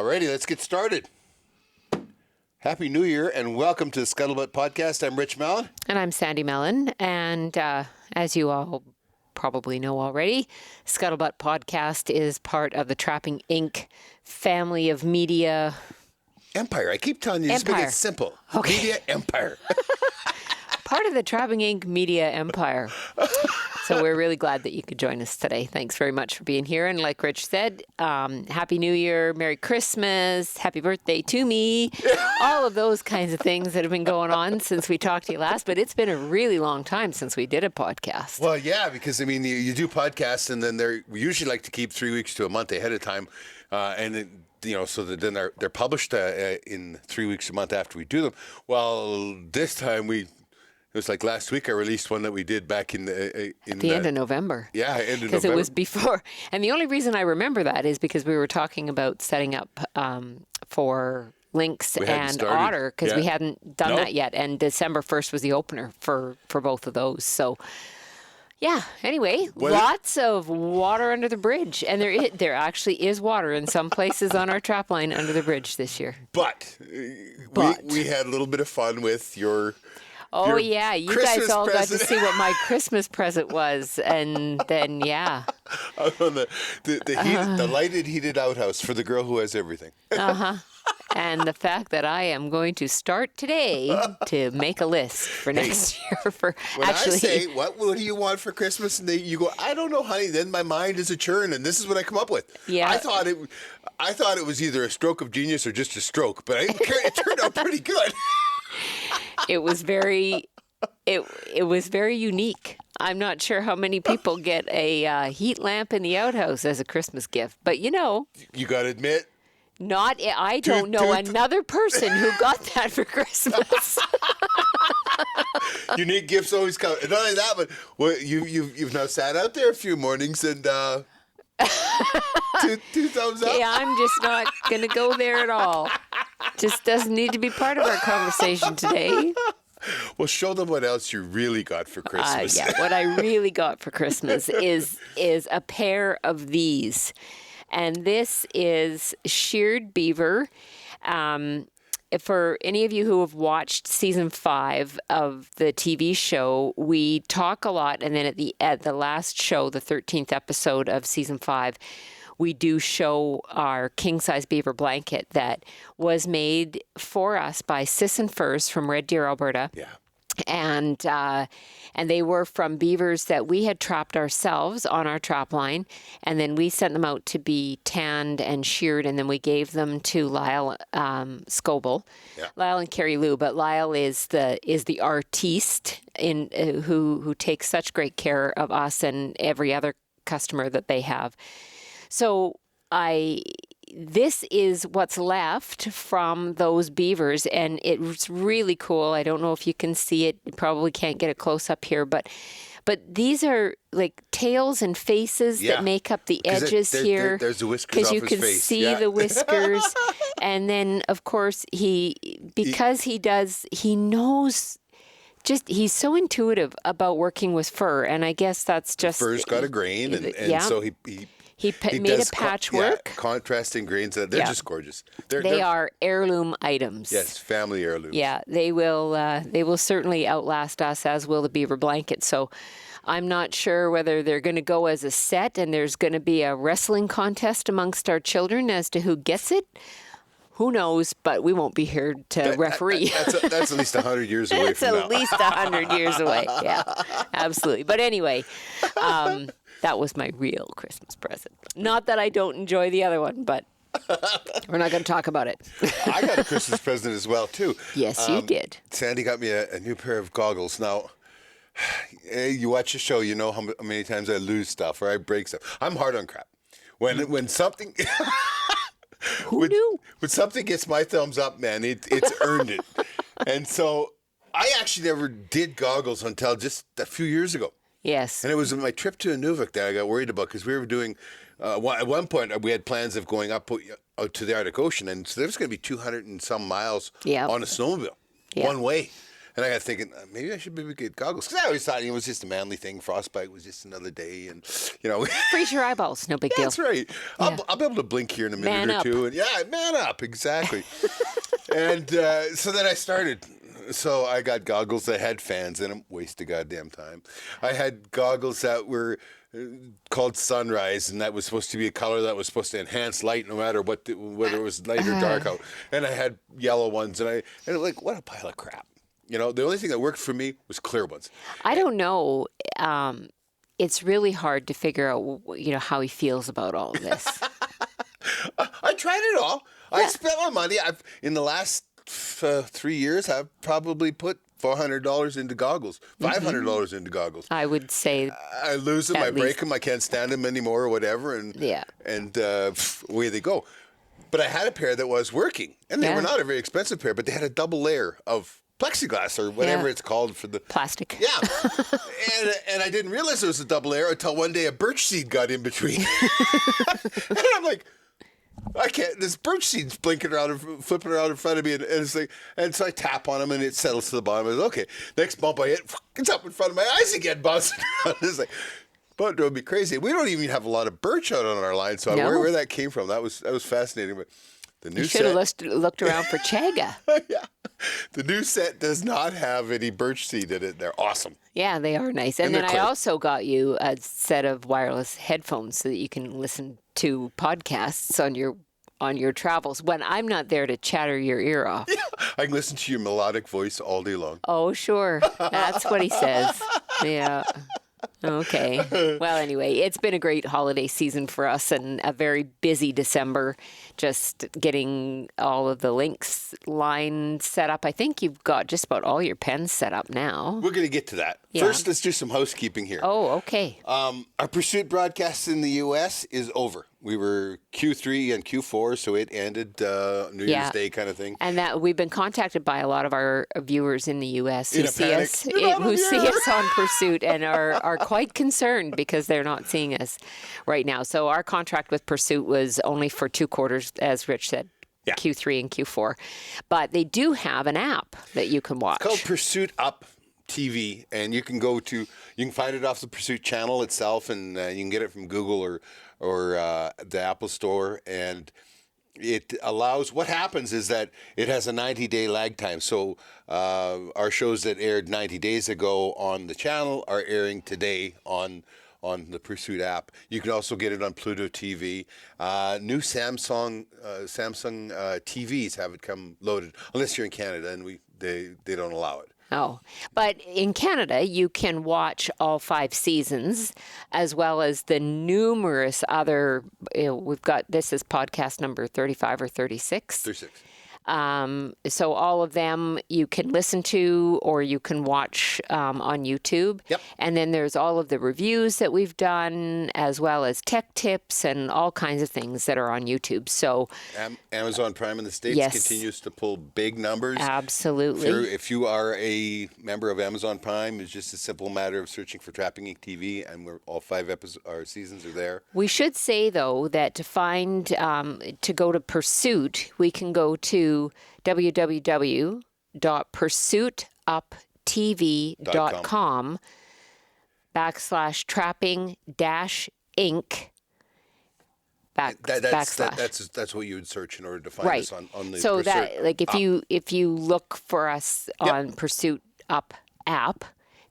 Alrighty, let's get started. Happy New Year and welcome to the Scuttlebutt podcast. I'm Rich Mellon. And I'm Sandy Mellon. And as you all probably know already, Scuttlebutt podcast is part of the Trapping Inc. family of media. Empire. I keep telling you, just make it simple. Okay. Media empire. Part of the Trapping Inc. media empire. So we're really glad that you could join us today. Thanks very much for being here. And like Rich said, Happy New Year, Merry Christmas, Happy Birthday to me, all of those kinds of things that have been going on since we talked to you last. But it's been a really long time since we did a podcast. Well, yeah, because, I mean, you do podcasts and then we usually like to keep 3 weeks to a month ahead of time. So that then they're published in 3 weeks a month after we do them. Well, this time it was like last week I released one that we did back in the end of November. Yeah, end of November. Because it was before. And the only reason I remember that is because we were talking about setting up for Lynx and Otter because we hadn't done that yet. And December 1st was the opener for both of those. So, yeah, anyway, lots of water under the bridge. And there actually is water in some places on our trap line under the bridge this year. But we had a little bit of fun with your... Oh, yeah. You Christmas guys all present. got to see what my Christmas present was. And then, yeah. The lighted, heated outhouse for the girl who has everything. Uh-huh. And the fact that I am going to start today to make a list for next year. When I say, what do you want for Christmas? And you go, I don't know, honey. Then my mind is a churn, and this is what I come up with. Yeah. I thought it was either a stroke of genius or just a stroke, but it turned out pretty good. It was very unique. I'm not sure how many people get a heat lamp in the outhouse as a Christmas gift, but you got to admit, I don't know another person who got that for Christmas. Unique gifts always come. And not only that, but you've now sat out there a few mornings and two thumbs up. Okay, I'm just not going to go there at all. Just doesn't need to be part of our conversation today. Well, show them what else you really got for Christmas. What I really got for Christmas is a pair of these. And this is sheared beaver. For any of you who have watched season 5 of the TV show, we talk a lot. And then at the last show, the 13th episode of season 5, we do show our king-size beaver blanket that was made for us by Sisson Furs from Red Deer, Alberta. Yeah. And they were from beavers that we had trapped ourselves on our trap line. And then we sent them out to be tanned and sheared. And then we gave them to Lyle Scoble, Lyle and Carrie Lou. But Lyle is the artiste who takes such great care of us and every other customer that they have. So this is what's left from those beavers, and it's really cool. I don't know if you can see it. You probably can't get a close up here, but these are like tails and faces that make up the edges here. There's the whiskers off his face. Because you can see the whiskers. And then, of course, he knows... he's so intuitive about working with fur, and I guess that's just... Fur's got a grain, and so he made a patchwork. Contrasting grains. They're just gorgeous. They are heirloom items. Yes, family heirlooms. Yeah, they will certainly outlast us, as will the beaver blanket. So I'm not sure whether they're going to go as a set and there's going to be a wrestling contest amongst our children as to who gets it. Who knows, but we won't be here to referee. That's at least 100 years away from now. It's at least 100 years away. Yeah, absolutely. But anyway, that was my real Christmas present. Not that I don't enjoy the other one, but we're not going to talk about it. I got a Christmas present as well, too. Yes, you did. Sandy got me a new pair of goggles. Now, you watch the show, you know how many times I lose stuff or I break stuff. I'm hard on crap. When something... Who knew? When something gets my thumbs up, man, it's earned it. And so I actually never did goggles until just a few years ago. Yes. And it was my trip to Inuvik that I got worried about because we were doing, at one point, we had plans of going up out to the Arctic Ocean. And so there was going to be 200 and some miles on a snowmobile, one way. And I got thinking, maybe I should maybe get goggles. Because I always thought it was just a manly thing. Frostbite was just another day. And, Freeze your eyeballs, no big deal. That's right. Yeah. I'll be able to blink here in a minute Man or up. two. And man up, exactly. And so then I started. So I got goggles that had fans in them. Waste of goddamn time. I had goggles that were called Sunrise, and that was supposed to be a color that was supposed to enhance light no matter whether it was light or dark out. And I had yellow ones, and like, what a pile of crap. The only thing that worked for me was clear ones. I don't know. It's really hard to figure out, how he feels about all of this. I tried it all. I spent my money. In the last 3 years, I've probably put $400 into goggles, $500 into goggles. I would say I lose them, I break them, I can't stand them anymore or whatever, and away they go. But I had a pair that was working, and they were not a very expensive pair, but they had a double layer of plexiglass or whatever it's called for the plastic. Yeah, and I didn't realize it was a double layer until one day a birch seed got in between, and I'm like, I can't. This birch seed's blinking around, flipping around in front of me, and it's like, and so I tap on them, and it settles to the bottom. I was okay. Next bump I hit, it's up in front of my eyes again, bouncing around. It's like, but it would be crazy. We don't even have a lot of birch out on our line, so where that came from, that was fascinating. But the new you should have looked around for chaga. Yeah, the new set does not have any birch seed in it. They're awesome. Yeah, they are nice. And then I also got you a set of wireless headphones so that you can listen to podcasts on your travels when I'm not there to chatter your ear off. Yeah, I can listen to your melodic voice all day long. Oh, sure. That's what he says. Yeah. Okay. Well, anyway, it's been a great holiday season for us and a very busy December, just getting all of the Lynx line set up. I think you've got just about all your pens set up now. We're going to get to that. Yeah. First, let's do some housekeeping here. Oh, okay. Our Pursuit broadcast in the U.S. is over. We were Q3 and Q4, so it ended New Year's Day kind of thing. And that we've been contacted by a lot of our viewers in the U.S. who see us on Pursuit and are quite concerned because they're not seeing us right now. So our contract with Pursuit was only for 2 quarters, as Rich said. Yeah. Q3 and Q4. But they do have an app that you can watch. It's called Pursuit Up TV, and you can find it off the Pursuit channel itself, and you can get it from Google or the Apple Store, and it allows. What happens is that it has a 90-day lag time. So our shows that aired 90 days ago on the channel are airing today on the Pursuit app. You can also get it on Pluto TV. New Samsung TVs have it come loaded, unless you're in Canada, and they don't allow it. Oh, but in Canada, you can watch all 5 seasons, as well as the numerous other. We've got, this is podcast number 35 or 36. 36. So all of them you can listen to or you can watch on YouTube. Yep. And then there's all of the reviews that we've done, as well as tech tips and all kinds of things that are on YouTube. So Amazon Prime in the States continues to pull big numbers. Absolutely. If you are a member of Amazon Prime, it's just a simple matter of searching for Trapping Inc. TV, and all 5 seasons are there. We should say, though, that to find, to go to Pursuit, we can go to www.pursuituptv.com /trapping-inc That's what you would search in order to find us on the so Pursuit that, like, if you look for us on Pursuit Up app,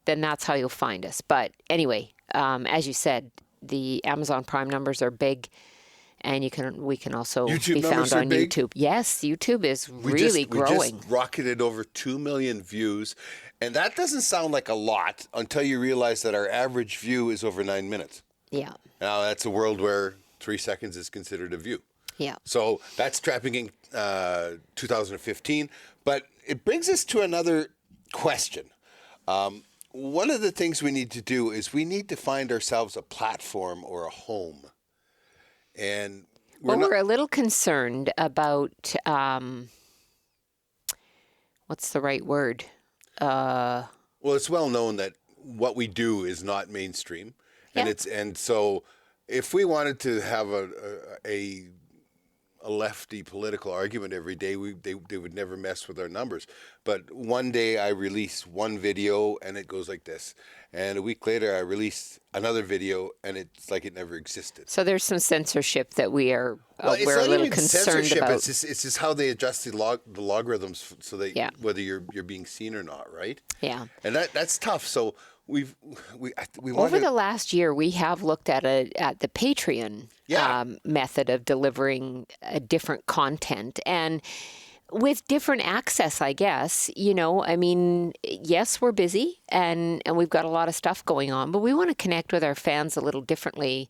then that's how you'll find us. But anyway, as you said, the Amazon Prime numbers are big. And we can also be found on YouTube. Yes, YouTube is really growing. We just rocketed over 2 million views, and that doesn't sound like a lot until you realize that our average view is over 9 minutes. Yeah. Now that's a world where 3 seconds is considered a view. Yeah. So that's Trapping Inc. 2015, but it brings us to another question. One of the things we need to do is we need to find ourselves a platform or a home. And we're a little concerned about what's the right word? Well, it's well known that what we do is not mainstream, and so if we wanted to have a lefty political argument every day, they would never mess with our numbers. But one day I release one video and it goes like this. And a week later I release another video and it's like it never existed. So there's some censorship that we're Well, it's a not little even concerned censorship. about. It's just how they adjust the logarithms so that Yeah. whether you're being seen or not, right? Yeah. And that's tough. So we Over the last year, we have looked at the Patreon Yeah. method of delivering different content and with different access, I guess. I mean, yes, we're busy and we've got a lot of stuff going on, but we want to connect with our fans a little differently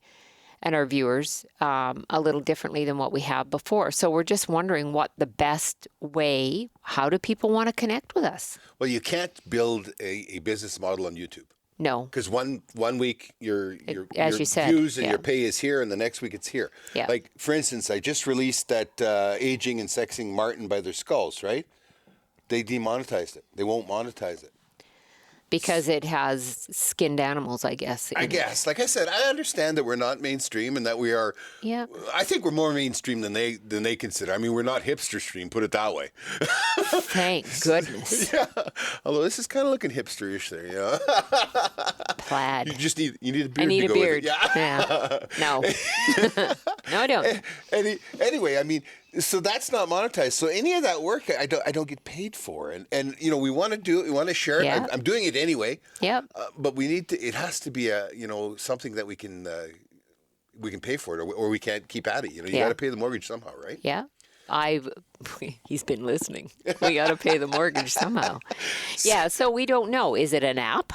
and our viewers a little differently than what we have before. So we're just wondering what the best way, how do people want to connect with us? Well, you can't build a business model on YouTube. No. Because one week your As you said, views and yeah. your pay is here, and the next week it's here. Yeah. Like for instance, I just released that aging and sexing Martin by their skulls. Right? They demonetized it. They won't monetize it. Because it has skinned animals, I guess. I guess, like I said, I understand that we're not mainstream and that we are. Yeah. I think we're more mainstream than they consider. I mean, we're not hipster stream. Put it that way. Thank goodness. Yeah. Although this is kind of looking hipsterish there, Plaid. You need a beard. I need to a go beard. With it. Yeah. No. No, I don't. Anyway, I mean, so that's not monetized. So any of that work, I don't get paid for, and we want to do it. We want to share it. Yeah. I'm doing it anyway. Yep. But we need to. It has to be something that we can pay for it, or we can't keep at it. You Yeah. got to pay the mortgage somehow, right? Yeah. He's been listening. We got to pay the mortgage somehow. Yeah. So we don't know. Is it an app?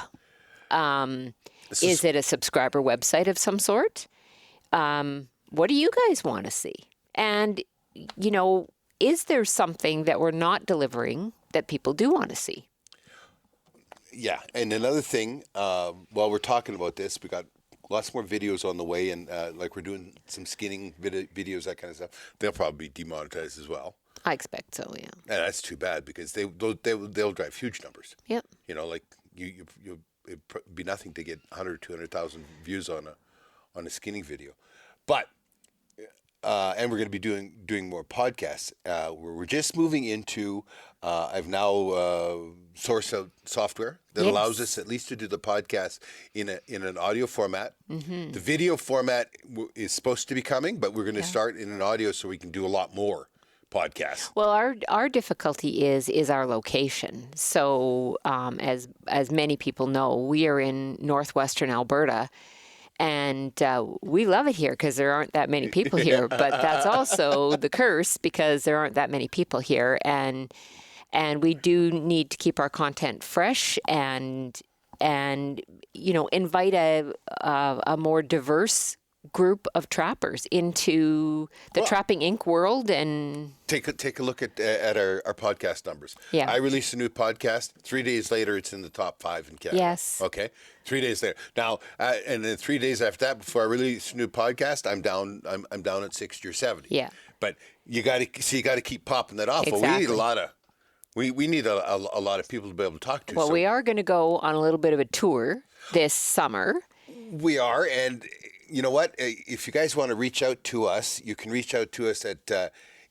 Is it a subscriber website of some sort? What do you guys want to see? And, is there something that we're not delivering that people do want to see? Yeah, and another thing, while we're talking about this, we got lots more videos on the way, and like we're doing some skinning videos, that kind of stuff. They'll probably be demonetized as well. I expect so, yeah. And that's too bad because they'll drive huge numbers. Yep. Like it'd be nothing to get 100, 200,000 views on a skinning video, but. And we're going to be doing more podcasts. We're just moving into. I've now sourced out software that allows us at least to do the podcast in an audio format. Mm-hmm. The video format is supposed to be coming, but we're going to start in an audio so we can do a lot more podcasts. Well, our difficulty is our location. So as many people know, we are in northwestern Alberta. And we love it here because there aren't that many people here. But that's also the curse because there aren't that many people here. And we do need to keep our content fresh and invite a more diverse group of trappers into the Trapping Inc. world and take a look at our podcast numbers. Yeah. I released a new podcast. 3 days later, it's in the top 5 in Canada. Yes. Okay. 3 days later. Now, and then 3 days after that, before I release a new podcast, I'm down at 60 or 70. Yeah. But you got to keep popping that off. Exactly. Well, we need a lot of. We need a lot of people to be able to talk to. Well, we are going to go on a little bit of a tour this summer. We are, and you know what? If you guys want to reach out to us, you can reach out to us at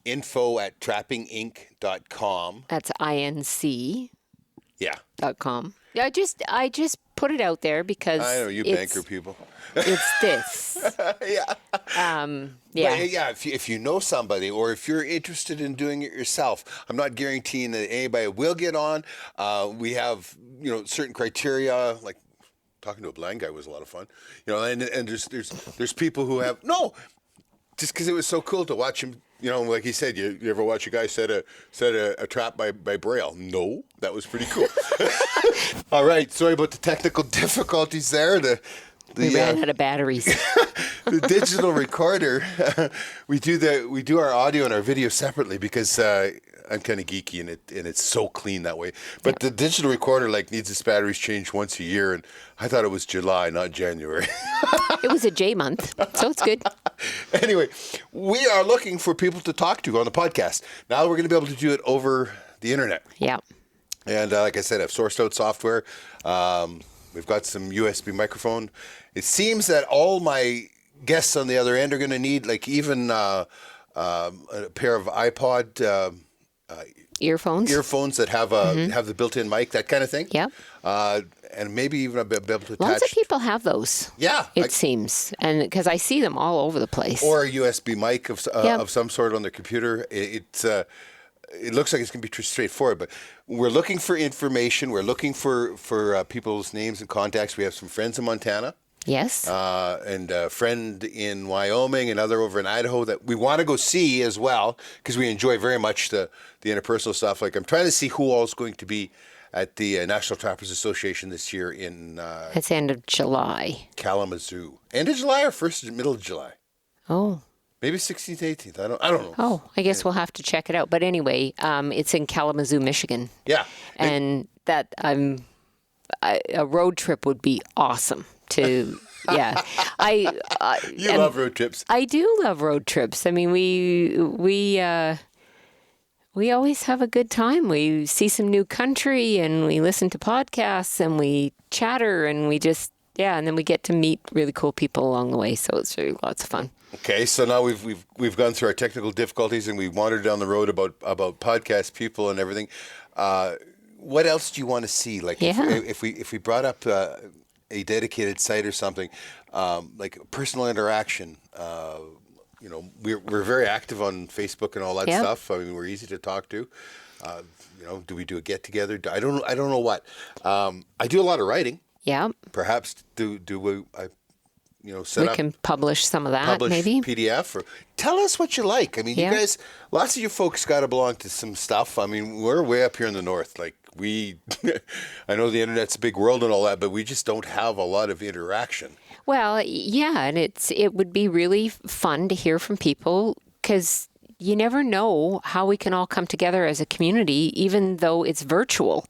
info@trappinginc.com. That's INC.com. Yeah. I just put it out there because I know you banker people. It's this. Yeah. Yeah. But, yeah. If you know somebody, or if you're interested in doing it yourself, I'm not guaranteeing that anybody will get on. We have certain criteria, like talking to a blind guy was a lot of fun. And there's people who have just because it was so cool to watch him. Like he said, you ever watch a guy set a trap by Braille? No, that was pretty cool. All right, sorry about the technical difficulties there. We ran out of batteries. The digital recorder, we do our audio and our video separately because I'm kind of geeky and it's so clean that way. But the digital recorder needs its batteries changed once a year, and I thought it was July, not January. It was a J month, so it's good. Anyway, we are looking for people to talk to on the podcast. Now we're going to be able to do it over the internet. Yeah. And like I said, I've sourced out software. We've got some USB microphone. It seems that all my guests on the other end are going to need even a pair of iPod Earphones that have have the built-in mic, that kind of thing. Yep. And maybe even be able to attach. Lots of people have those. Yeah, it seems, and because I see them all over the place. Or a USB mic of some sort on their computer. It looks like it's going to be straightforward, but we're looking for information. We're looking for people's names and contacts. We have some friends in Montana. Yes. And a friend in Wyoming, another over in Idaho that we want to go see as well, because we enjoy very much the interpersonal stuff. Like, I'm trying to see who all is going to be at the National Trappers Association this year in it's the end of July. Kalamazoo. End of July or middle of July? Oh. Maybe 16th, 18th. I don't know. Oh, I guess we'll have to check it out. But anyway, it's in Kalamazoo, Michigan. Yeah. And a road trip would be awesome to, yeah. You love road trips. I do love road trips. I mean, we always have a good time. We see some new country and we listen to podcasts and we chatter and we just, and then we get to meet really cool people along the way. So it's really lots of fun. Okay, so now we've gone through our technical difficulties and we wandered down the road about podcast people and everything. What else do you want to see? Like if we brought up a dedicated site or something, like personal interaction. We're very active on Facebook and all that stuff. I mean, we're easy to talk to. Do we do a get together? I don't know what. I do a lot of writing. Yeah. Perhaps we can publish some of that, maybe PDF, or tell us what you like. I mean, you guys, lots of you folks got to belong to some stuff. I mean, we're way up here in the north. Like I know the internet's a big world and all that, but we just don't have a lot of interaction. Well, yeah, and it would be really fun to hear from people because you never know how we can all come together as a community, even though it's virtual.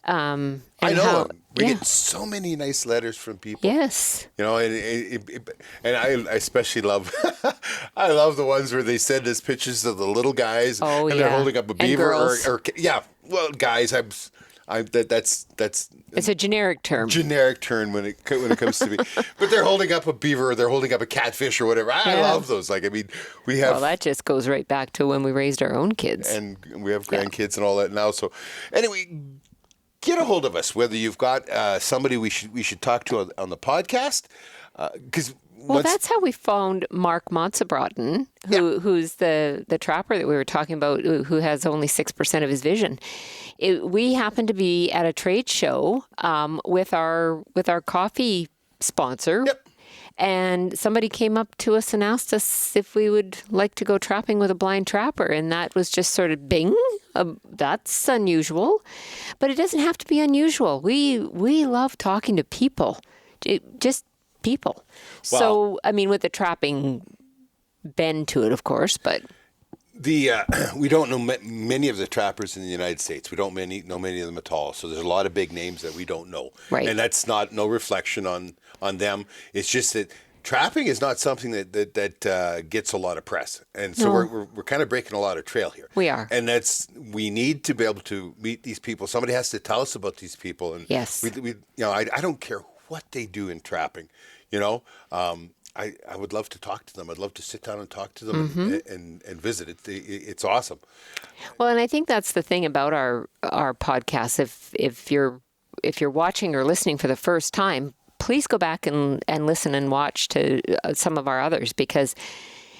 I know. We get so many nice letters from people. Yes. And I especially love, I love the ones where they send us pictures of the little guys and they're holding up a beaver or guys. That's it's a generic term. Generic term when it comes to me, but they're holding up a beaver, or they're holding up a catfish or whatever. I love those. Like, I mean, we have. Well, that just goes right back to when we raised our own kids, and we have grandkids and all that now. So, anyway, get a hold of us. Whether you've got somebody we should talk to on the podcast, because. Well, that's how we found Mark Montsebraten, who's the trapper that we were talking about, who has only 6% of his vision. We happened to be at a trade show with our coffee sponsor, and somebody came up to us and asked us if we would like to go trapping with a blind trapper, and that was just sort of bing. That's unusual, but it doesn't have to be unusual. We love talking to people, just people. Wow. So, I mean, with the trapping bend to it, of course, but we don't know many of the trappers in the United States. We don't know many of them at all. So there's a lot of big names that we don't know, right? And that's no reflection on them. It's just that trapping is not something that gets a lot of press, and so we're kind of breaking a lot of trail here. We are, and we need to be able to meet these people. Somebody has to tell us about these people, and yes, I don't care what they do in trapping. I would love to talk to them. I'd love to sit down and talk to them and visit. It's awesome. Well, and I think that's the thing about our podcast. If you're watching or listening for the first time, please go back and listen and watch to some of our others, because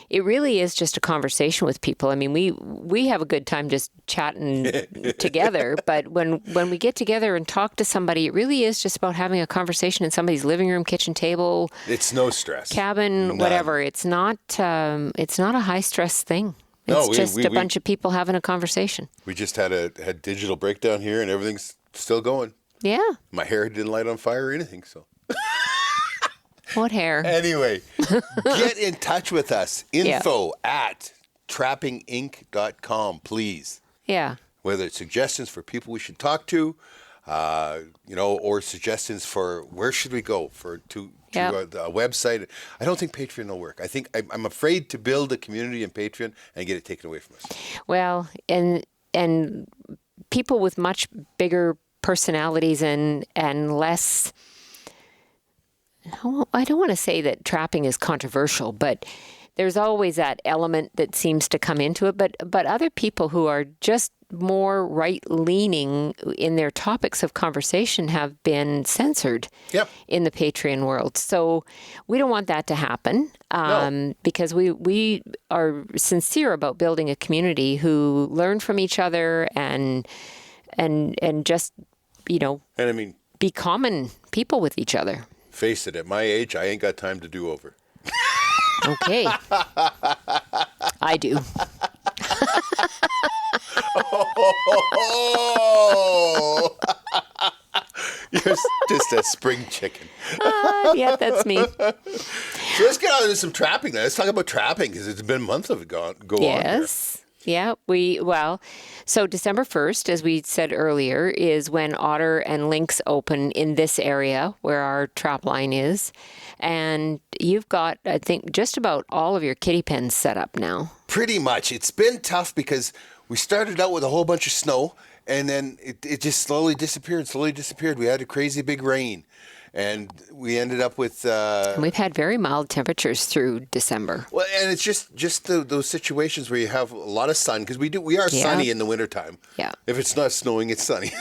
it really is just a conversation with people. I mean, we have a good time just chatting together, but when we get together and talk to somebody, it really is just about having a conversation in somebody's living room, kitchen table. It's no stress. Cabin, none. Whatever. It's not a high stress thing. It's just a bunch of people having a conversation. We just had digital breakdown here, and everything's still going. Yeah. My hair didn't light on fire or anything, so. What hair? Anyway, get in touch with us. Info at trappinginc.com, please. Yeah. Whether it's suggestions for people we should talk to, or suggestions for where should we go to a website. I don't think Patreon will work. I think I'm afraid to build a community in Patreon and get it taken away from us. Well, and people with much bigger personalities and less. I don't want to say that trapping is controversial, but there's always that element that seems to come into it, but other people who are just more right-leaning in their topics of conversation have been censored in the Patreon world. So we don't want that to happen because we are sincere about building a community who learn from each other and just, and I mean, be common people with each other. Face it, at my age, I ain't got time to do over. Okay. I do. Oh, you're just a spring chicken. Yeah, that's me. So let's get on to some trapping now. Let's talk about trapping because it's been a month of it go on. Yes. Yeah, so December 1st, as we said earlier, is when otter and lynx open in this area where our trap line is. And you've got, I think, just about all of your kitty pens set up now. Pretty much. It's been tough because we started out with a whole bunch of snow and then it just slowly disappeared. We had a crazy big rain. And we ended up with... and we've had very mild temperatures through December. Well, and it's just those situations where you have a lot of sun, because we are sunny in the wintertime. Yeah. If it's not snowing, it's sunny.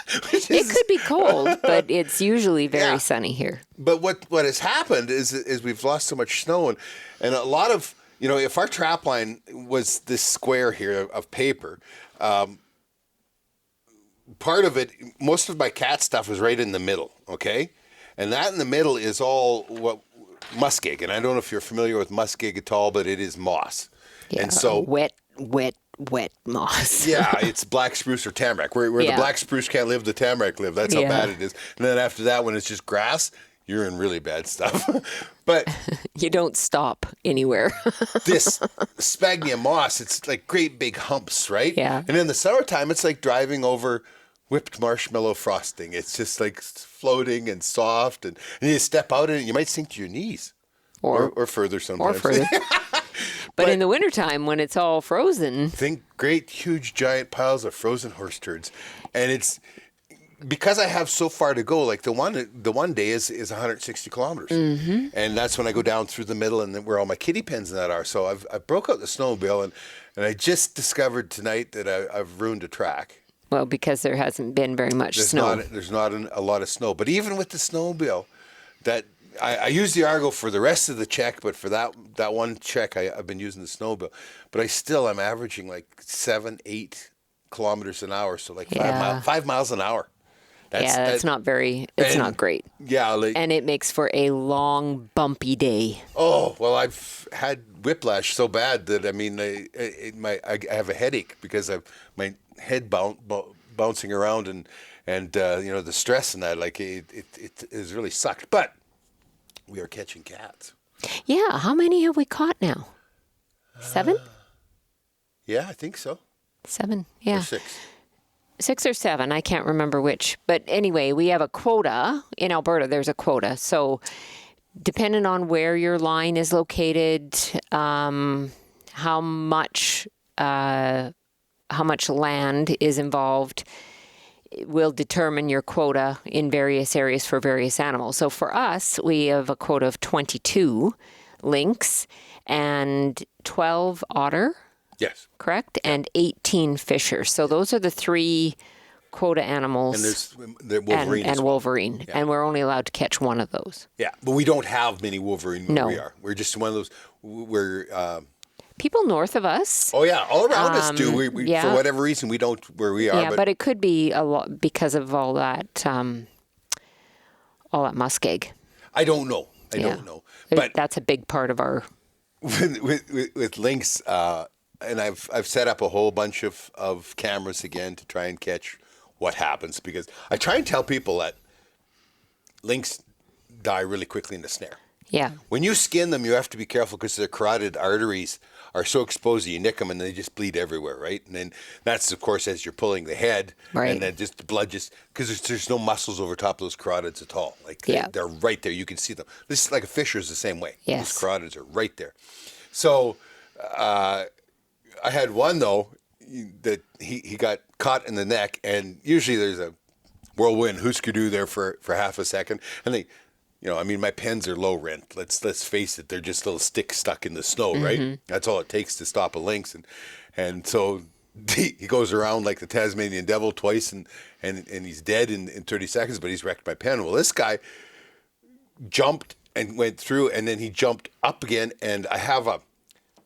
It could be cold, but it's usually very sunny here. But what has happened is we've lost so much snow. And a lot of, if our trap line was this square here of paper... part of it, most of my cat stuff is right in the middle, okay? And that in the middle is all muskeg. And I don't know if you're familiar with muskeg at all, but it is moss. Yeah, and so wet moss. Yeah, it's black spruce or tamarack. Where the black spruce can't live, the tamarack live. That's how bad it is. And then after that, when it's just grass, you're in really bad stuff. But you don't stop anywhere. This sphagnum moss, it's like great big humps, right? Yeah. And in the summertime, it's like driving over whipped marshmallow frosting. It's just like floating and soft, and you step out in it, you might sink to your knees, or further sometimes. Or further. But in the wintertime, when it's all frozen, think great, huge, giant piles of frozen horse turds, and it's because I have so far to go. Like the one day is 160 kilometers, and that's when I go down through the middle, and then where all my kitty pens and that are. So I broke out the snowmobile, and I just discovered tonight that I've ruined a track. Well, because there hasn't been very much snow. There's not a lot of snow. But even with the snowmobile, that I use the Argo for the rest of the check, but for that one check, I've been using the snowmobile. But I'm averaging like 7-8 kilometers an hour, so like 5 miles an hour. That's not very. It's not great. Yeah, and it makes for a long, bumpy day. Oh well, I've had whiplash so bad that I have a headache because my head bouncing around and the stress and that, like it has really sucked. But we are catching cats. Yeah, how many have we caught now? 7? Yeah, I think so. 7. Yeah. Or 6. 6 or 7, I can't remember which. But anyway, we have a quota. In Alberta, there's a quota. So depending on where your line is located, how much land is involved will determine your quota in various areas for various animals. So for us, we have a quota of 22 lynx and 12 otter. Yes. Correct? And 18 fisher. So those are the 3 quota animals. And there's the wolverine. And wolverine. Yeah. And we're only allowed to catch one of those. Yeah, but we don't have many wolverine where we are. We're just one of those people north of us. Oh, yeah. All around us do. We for whatever reason, we don't where we are. Yeah, but it could be a lot because of all that muskeg. I don't know. I don't know. But that's a big part of our... With lynx... and I've set up a whole bunch of cameras again to try and catch what happens, because I try and tell people that lynx die really quickly in the snare. Yeah. When you skin them, you have to be careful because their carotid arteries are so exposed that you nick them and they just bleed everywhere, right? And then that's, of course, as you're pulling the head. Right. And then just the blood because there's no muscles over top of those carotids at all. Like they're right there. You can see them. This is like a fisher is the same way. Yes. Those carotids are right there. So I had one, though, that he got caught in the neck, and usually there's a whirlwind hooskadoo there for half a second, and I mean, my pens are low rent. Let's face it, they're just little sticks stuck in the snow, right? That's all it takes to stop a lynx, and so he goes around like the Tasmanian devil twice, and he's dead in 30 seconds, but he's wrecked my pen. Well, this guy jumped and went through, and then he jumped up again, and I have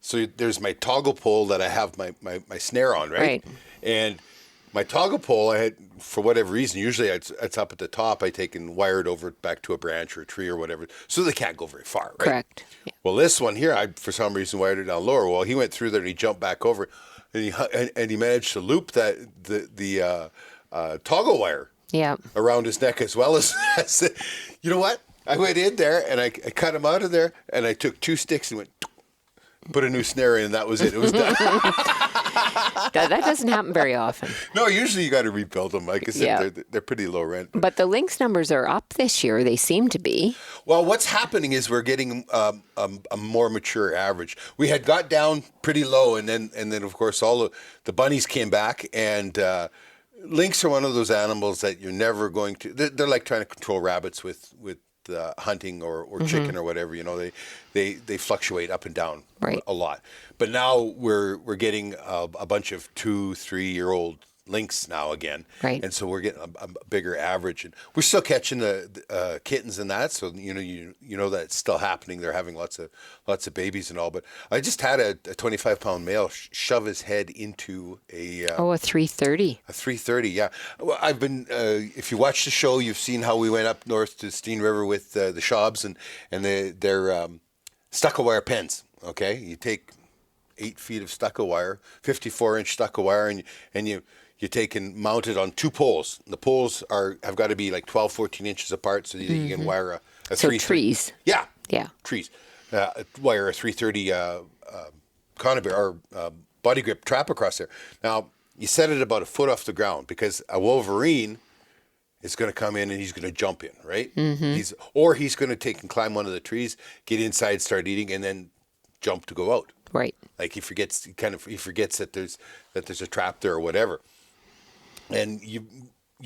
so there's my toggle pole that I have my snare on, right? Right. And my toggle pole, I had, for whatever reason, usually it's up at the top, I take and wire it over back to a branch or a tree or whatever, so they can't go very far, right? Correct. Yeah. Well, this one here, I, for some reason, wired it down lower. Well, he went through there and he jumped back over, and he managed to loop the toggle wire Yeah. around his neck as well as, you know what? I went in there and I cut him out of there, and I took 2 sticks and went, put a new snare in, and that was it. It was done. That doesn't happen very often. No, usually you got to rebuild them. Like I said, Yeah. they're pretty low rent. But the lynx numbers are up this year. They seem to be. Well, what's happening is we're getting a more mature average. We had got down pretty low, and then of course all the bunnies came back, and lynx are one of those animals that you're never going to. They're like trying to control rabbits with hunting or chicken or whatever. They fluctuate up and down a lot. But now we're getting a bunch of 2-3-year-old lynx now again, right? And so we're getting a bigger average, and we're still catching the kittens and that. So you know that's still happening. They're having lots of babies and all. But I just had a 25-pound male shove his head into a 330. A 330, yeah. Well, I've been. If you watch the show, you've seen how we went up north to Steen River with the Schaubs and their stucco wire pens. Okay, you take 8 feet of stucco wire, 54-inch stucco wire, and you take and mount it on 2 poles. And the poles have got to be like 12, 14 inches apart, so that you can wire a So 330. trees. Yeah. Yeah. Trees. Wire a 330 conibear or body grip trap across there. Now, you set it about a foot off the ground because a wolverine is going to come in and he's going to jump in, right? Mm-hmm. He's going to take and climb one of the trees, get inside, start eating, and then jump to go out. Right. Like he forgets that there's a trap there or whatever. And you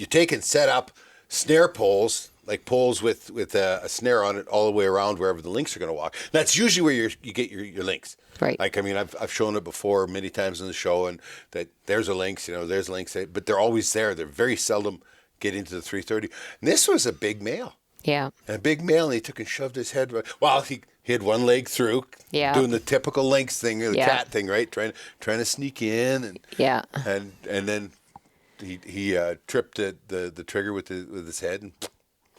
take and set up snare poles, like poles with a snare on it all the way around wherever the lynx are going to walk. That's usually where you get your lynx. Right. Like, I mean, I've shown it before many times in the show, and that there's a lynx, there's a lynx, but they're always there. They're very seldom get into the 330. And this was a big male. Yeah. And a big male, and he took and shoved his head. Well, he had one leg through, doing the typical lynx thing, or the cat thing, right? Trying to sneak in, and then he tripped the trigger with his head,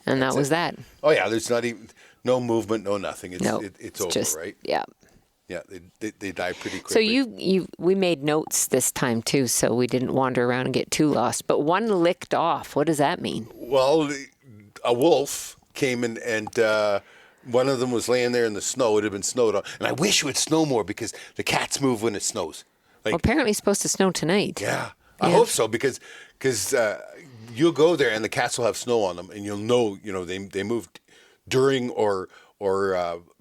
and that was that. Oh yeah, there's not even no movement, no nothing. It's over, just, right? Yeah. Yeah, they die pretty quickly. So we made notes this time too, so we didn't wander around and get too lost. But one licked off. What does that mean? Well, a wolf came in, and one of them was laying there in the snow. It had been snowed on, and I wish it would snow more because the cats move when it snows. Like, well, apparently it's supposed to snow tonight. Yeah, I hope so because you'll go there and the cats will have snow on them, and you'll know they moved during or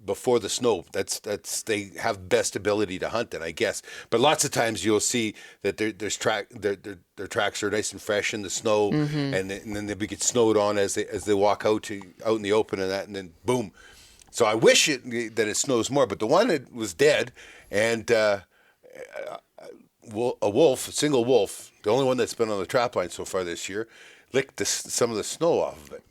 before the snow. That's they have best ability to hunt then, I guess. But lots of times you'll see that their tracks are nice and fresh in the snow, and then they get snowed on as they walk out in the open and then boom. So I wish that it snows more, but the one that was dead, and a single wolf, the only one that's been on the trap line so far this year, licked some of the snow off of it.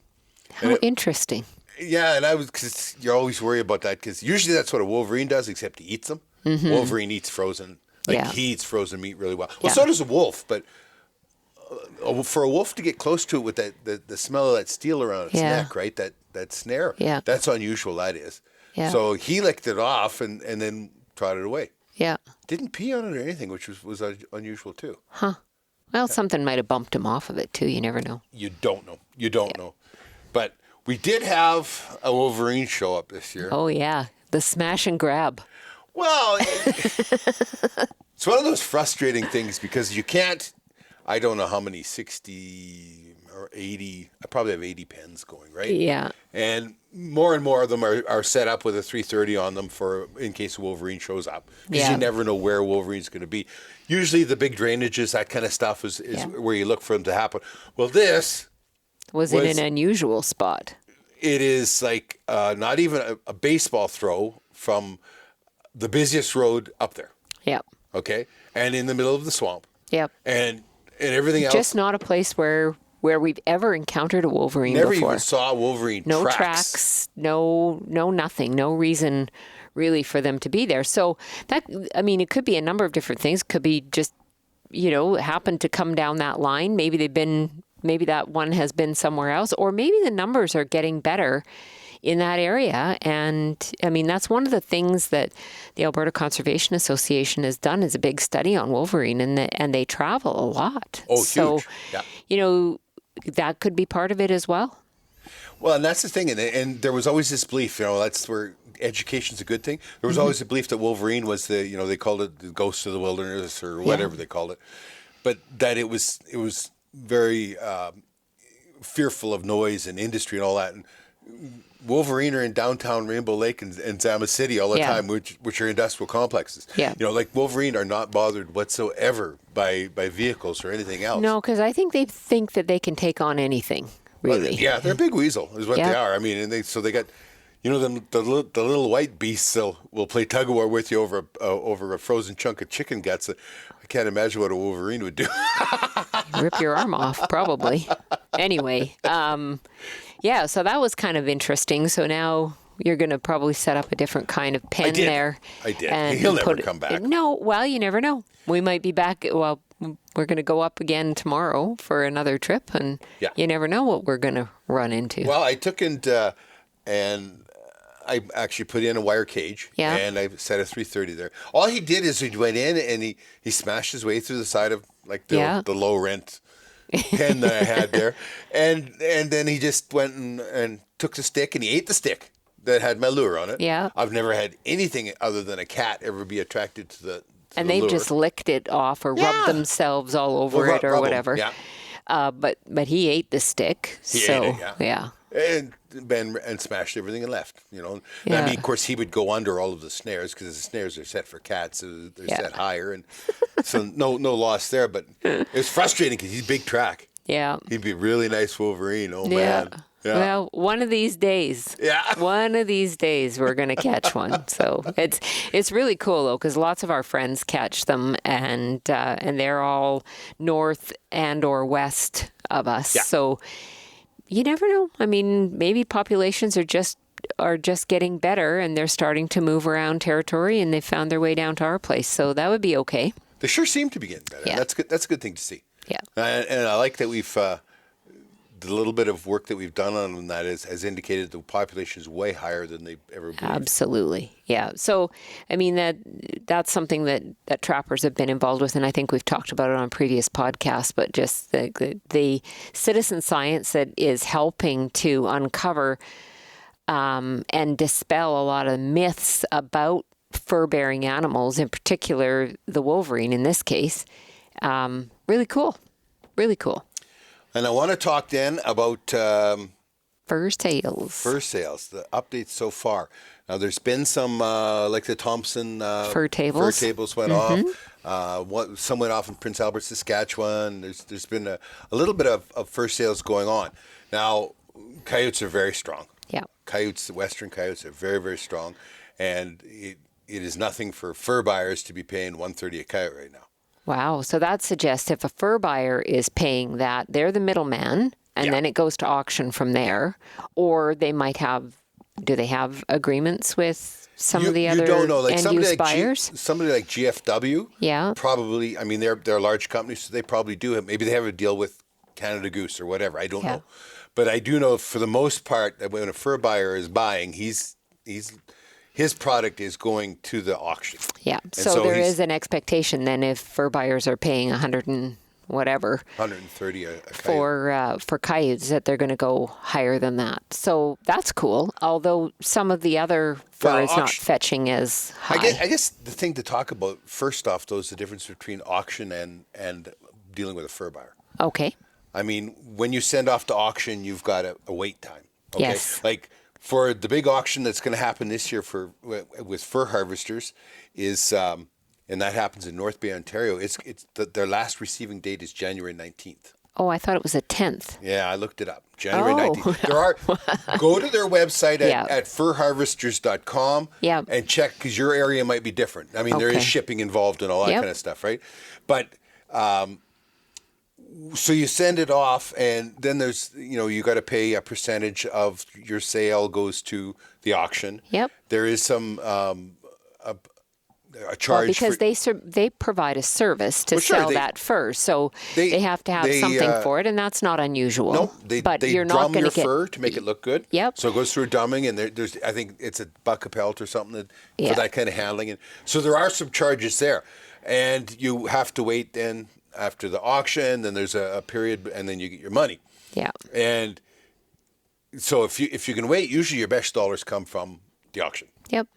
How interesting. Yeah, and because you're always worried about that, because usually that's what a wolverine does, except he eats them. Wolverine eats frozen, he eats frozen meat really well. Well, so does a wolf, but for a wolf to get close to it with the smell of that steel around its neck, right, that snare, that's unusual, that is. Yeah. So he licked it off and then trotted away. Yeah. Didn't pee on it or anything, which was unusual too. Huh. Well, something might have bumped him off of it too. You never know. You don't know. But we did have a wolverine show up this year. Oh, yeah. The smash and grab. Well, it's one of those frustrating things because you can't, I don't know how many, 60 or 80, I probably have 80 pens going, right? Yeah. And more of them are set up with a 330 on them in case a wolverine shows up. Because you never know where a wolverine's going to be. Usually the big drainages, that kind of stuff is where you look for them to happen. Well, this was in an unusual spot. it is like not even a baseball throw from the busiest road up there. Yep. Okay, and in the middle of the swamp. Yep. And everything else. Just not a place where we've ever encountered a wolverine Never before. even saw wolverine No tracks. No nothing, no reason really for them to be there. So that, I mean, it could be a number of different things. It could be just, happened to come down that line. Maybe that one has been somewhere else, or maybe the numbers are getting better in that area. And I mean, that's one of the things that the Alberta Conservation Association has done, is a big study on wolverine, and they travel a lot. Oh, so, huge. Yeah. That could be part of it as well. Well, and that's the thing. And there was always this belief, that's where education's a good thing. There was always a belief that wolverine was they called it the ghost of the wilderness or whatever they called it. But that it was very fearful of noise and industry and all that. And wolverine are in downtown Rainbow Lake and Zama City all the time, which are industrial complexes. Yeah. Like wolverine are not bothered whatsoever by vehicles or anything else. No, because I think they think that they can take on anything, really. Yeah, they're a big weasel is what they are. I mean, and they got, the little white beasts will play tug of war with you over a frozen chunk of chicken guts. I can't imagine what a wolverine would do. Rip your arm off, probably. Anyway, so that was kind of interesting. So now you're going to probably set up a different kind of pen there. I did. And he'll never come back. No, well, you never know. We might be back. Well, we're going to go up again tomorrow for another trip, and you never know what we're going to run into. Well, I took and I actually put in a wire cage, and I set a 330 there. All he did is he went in and he smashed his way through the side of like the low rent pen that I had there, and then he just went and took the stick and he ate the stick that had my lure on it. Yeah, I've never had anything other than a cat ever be attracted to the. And they've just licked it off or rubbed themselves all over it or whatever. But he ate the stick. He ate it, and smashed everything and left. And I mean, of course, he would go under all of the snares because the snares are set for cats, so they're set higher, and so no loss there. But it was frustrating because he's big track. Yeah, he'd be a really nice wolverine. Oh man. Yeah. Well, one of these days, we're going to catch one. So it's really cool though, because lots of our friends catch them, and they're all north and or west of us. Yeah. So you never know. I mean, maybe populations are just getting better, and they're starting to move around territory, and they found their way down to our place. So that would be okay. They sure seem to be getting better. Yeah. That's good. That's a good thing to see. Yeah. And I like that we've. The little bit of work that we've done on that has indicated the population is way higher than they've ever been. Absolutely. Yeah. So, I mean, that's something that trappers have been involved with, and I think we've talked about it on previous podcasts, but just the citizen science that is helping to uncover and dispel a lot of myths about fur-bearing animals, in particular the wolverine in this case. Really cool. Really cool. And I want to talk then about fur sales. Fur sales, the updates so far. Now, there's been some, like the Thompson fur tables went off. Some went off in Prince Albert, Saskatchewan. There's been a little bit of fur sales going on. Now, coyotes are very strong. Yeah. The western coyotes are very, very strong. And it is nothing for fur buyers to be paying $130 a coyote right now. Wow. So that suggests if a fur buyer is paying that, they're the middleman, and then it goes to auction from there. Or they might have, do they have agreements with some of the other end-use buyers? Somebody like GFW, probably, I mean, they're a large company, so they probably do have, maybe they have a deal with Canada Goose or whatever. I don't know. But I do know for the most part that when a fur buyer is buying, his product is going to the auction. Yeah. So there is an expectation then if fur buyers are paying $130 a coyote. For coyotes, that they're going to go higher than that. So that's cool. Although some of the other fur is not fetching as high. I guess the thing to talk about first off, though, is the difference between auction and dealing with a fur buyer. Okay. I mean, when you send off to auction, you've got a wait time. Okay? Yes. Like, for the big auction that's going to happen this year with fur harvesters is, and that happens in North Bay, Ontario. Their last receiving date is January 19th. Oh, I thought it was the 10th. Yeah, I looked it up. January Oh. 19th. There are. Go to their website Yeah. at furharvesters.com Yeah. and check, because your area might be different. I mean, there is Okay. shipping involved and all that Yep. kind of stuff, right? But so you send it off, and then there's, you got to pay a percentage of your sale goes to the auction. Yep. There is some a Well, charge because for, they provide a service to Well, sure, sell they- that fur, so they have to have they, something for it, and that's not unusual. No, they but you're not drum going your to get fur to make it look good. Yep. So it goes through a dumbing, and there's I think it's a buck a pelt or something Yeah. for that kind of handling. And so there are some charges there, and you have to wait then after the auction. Then there's a period, and then you get your money. Yeah. And so if you can wait, usually your best dollars come from the auction. Yep.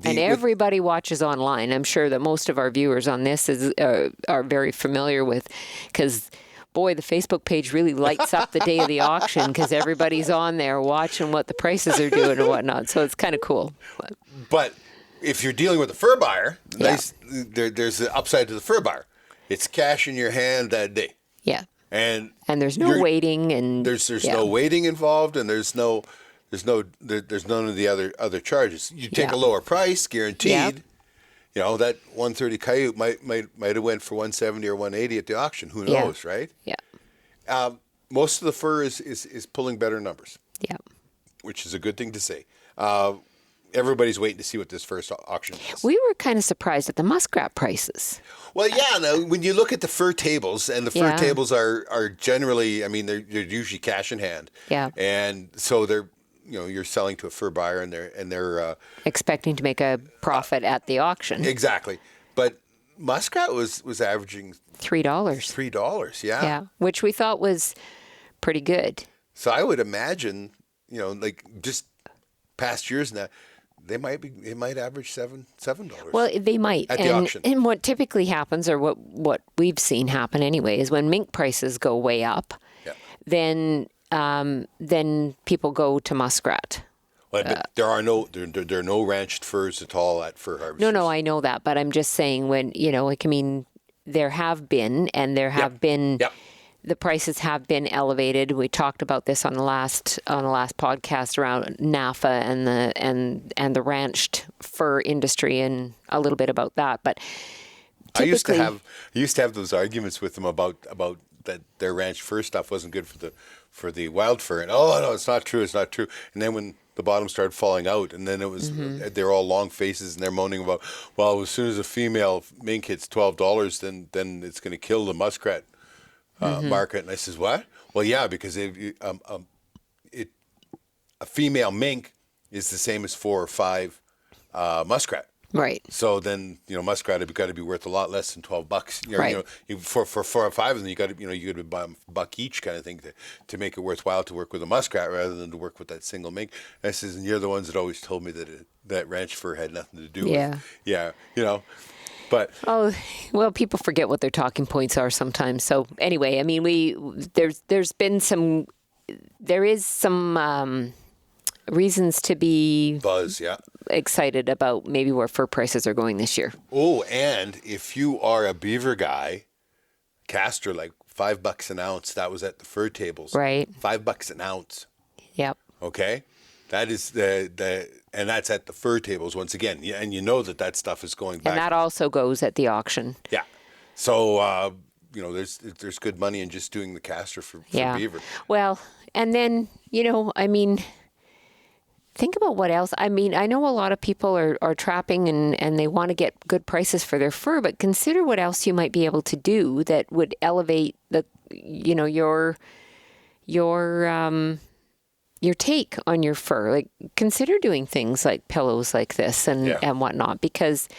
And everybody watches online. I'm sure that most of our viewers on this are very familiar with, because boy, the Facebook page really lights up the day of the auction, because everybody's on there watching what the prices are doing and whatnot. So it's kind of cool. But if you're dealing with a fur buyer, Yeah. there's the upside to the fur buyer. It's cash in your hand that day. Yeah. And there's no waiting, and there's yeah. no waiting involved, and there's none of the other charges. You take Yeah. a lower price, guaranteed. Yeah. That 130 coyote might have went for 170 or 180 at the auction. Who Yeah. knows, right? Yeah. Most of the fur is pulling better numbers, Yeah. which is a good thing to say. Everybody's waiting to see what this first auction is. We were kind of surprised at the muskrat prices. Well, yeah. Now, when you look at the fur tables, and the fur Yeah. tables are generally, I mean, they're usually cash in hand. Yeah. And so they're, you're selling to a fur buyer, and they're Expecting to make a profit at the auction. exactly. But muskrat was averaging $3. $3. Yeah. Yeah. Which we thought was pretty good. So I would imagine, like just past years now, it might average $7. Well, they might. At the auction. And what typically happens, or what we've seen happen anyway, is when mink prices go way up, Yeah. then people go to muskrat. Well, but there are no ranched furs at all at Fur Harvesters. No, I know that, but I'm just saying when, there have been, and there have been, Yep. the prices have been elevated. We talked about this on the last podcast around NAFA and the ranched fur industry, and a little bit about that. But I used to typically- have those arguments with them about that their ranch fur stuff wasn't good for the wild fur, and no, it's not true. And then when the bottom started falling out, and then it was they're all long faces, and they're moaning about, well, as soon as a female mink hits $12, then it's going to kill the muskrat market. And I says, what? Well, yeah, because a female mink is the same as 4 or 5 muskrat. Right. So then, muskrat have got to be worth a lot less than $12. Right. For 4 or 5 of them, you got to buy a buck each kind of thing to make it worthwhile to work with a muskrat rather than to work with that single mink. And I says, and you're the ones that always told me that ranch fur had nothing to do with. Yeah. But Oh, well, people forget what their talking points are sometimes. So anyway, I mean, there is some reasons to be buzz, yeah. excited about maybe where fur prices are going this year. Oh, and if you are a beaver guy, castor like $5 an ounce. That was at the fur tables. Right. $5 an ounce. Yep. Okay, that is and that's at the fur tables once again. Yeah, and that stuff is going back. And that also goes at the auction. Yeah. So there's good money in just doing the castor for beaver. Well, and then think about what else. I mean, I know a lot of people are trapping and they want to get good prices for their fur, but consider what else you might be able to do that would elevate your take on your fur. Like, consider doing things like pillows like this and whatnot, because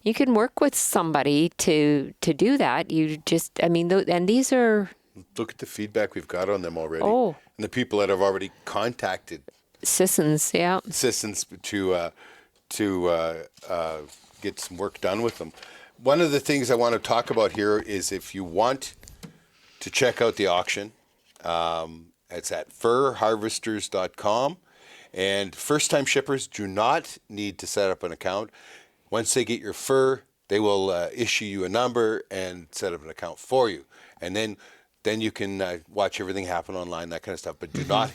you can work with somebody to do that. You just, and these are... Look at the feedback we've got on them already. Oh. And the people that have already contacted Sissons, yeah. Sissons to get some work done with them. One of the things I want to talk about here is if you want to check out the auction, it's at furharvesters.com. And first-time shippers do not need to set up an account. Once they get your fur, they will issue you a number and set up an account for you. And then then you can watch everything happen online, that kind of stuff. But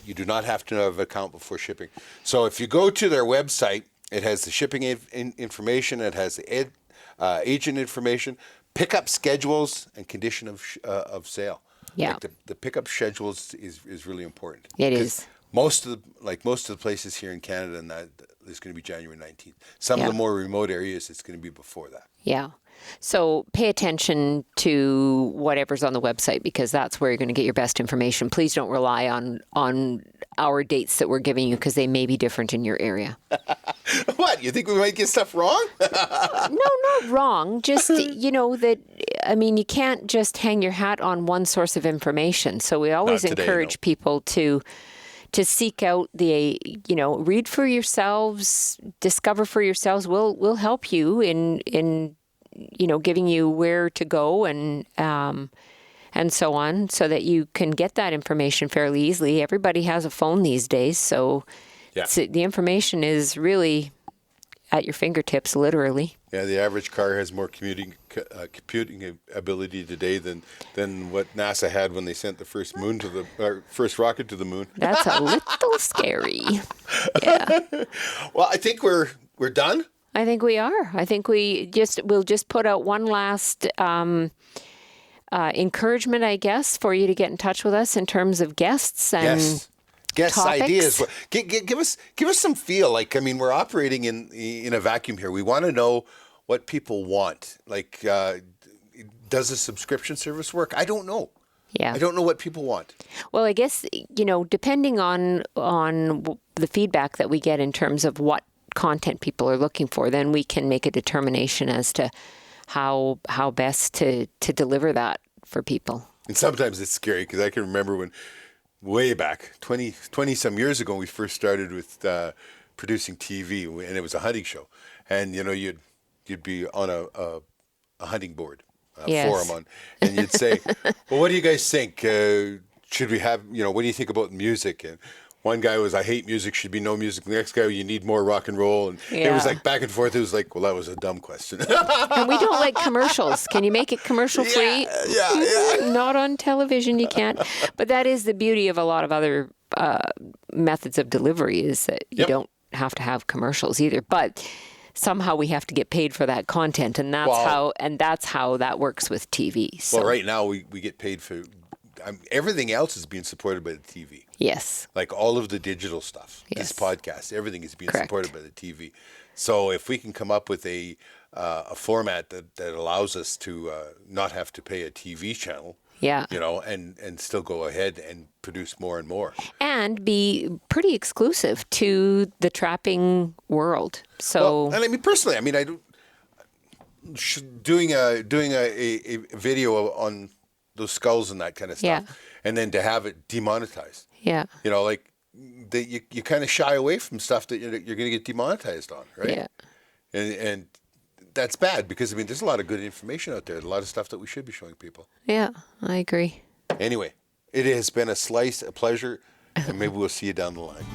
you do not have to have an account before shipping. So if you go to their website, it has the shipping information, it has the agent information, pickup schedules, and condition of sale. Yeah. Like the pickup schedules is really important. It is. Most of the places here in Canada, and that is going to be January 19th. Some of the more remote areas, it's going to be before that. Yeah. So pay attention to whatever's on the website, because that's where you're going to get your best information. Please don't rely on our dates that we're giving you, because they may be different in your area. What? You think we might get stuff wrong? No, not wrong. Just, you can't just hang your hat on one source of information. So we always encourage people to seek out read for yourselves, discover for yourselves. We'll help you in giving you where to go and so on, so that you can get that information fairly easily. Everybody has a phone these days, so the information is really at your fingertips, literally. Yeah, the average car has more computing ability today than what NASA had when they sent the first first rocket to the moon. That's a little scary. Yeah. Well, I think we're done. I think we are. I think we'll just put out one last encouragement, I guess, for you to get in touch with us in terms of guests and guest topics. Ideas. Give us some feel. Like, I mean, we're operating in a vacuum here. We want to know what people want. Like, does a subscription service work? I don't know. Yeah. I don't know what people want. Well, I guess, depending on the feedback that we get in terms of what content people are looking for, then we can make a determination as to how best to deliver that for people. And sometimes it's scary, because I can remember when way back 20 some years ago, we first started with producing TV, and it was a hunting show, and you'd be on a hunting board forum and you'd say, well, what do you guys think? Should we have, what do you think about music? And one guy was, I hate music, should be no music. The next guy, you need more rock and roll. And it was like back and forth. It was like, well, that was a dumb question. And we don't like commercials. Can you make it commercial free? Yeah. Not on television, you can't. But that is the beauty of a lot of other methods of delivery, is that you don't have to have commercials either. But somehow we have to get paid for that content, and that's how that works with TV. So. Well, right now we get paid for everything else is being supported by the TV. Yes. Like all of the digital stuff, this podcast, everything is being supported by the TV. So if we can come up with a format that allows us to not have to pay a TV channel, and still go ahead and produce more and more. And be pretty exclusive to the trapping world. So, and I mean, personally, doing a video on those skulls and that kind of stuff, and then to have it demonetized. Yeah. You kind of shy away from stuff that you're going to get demonetized on, right? Yeah. And that's bad, because there's a lot of good information out there, a lot of stuff that we should be showing people. Yeah, I agree. Anyway, it has been a pleasure, and maybe we'll see you down the line.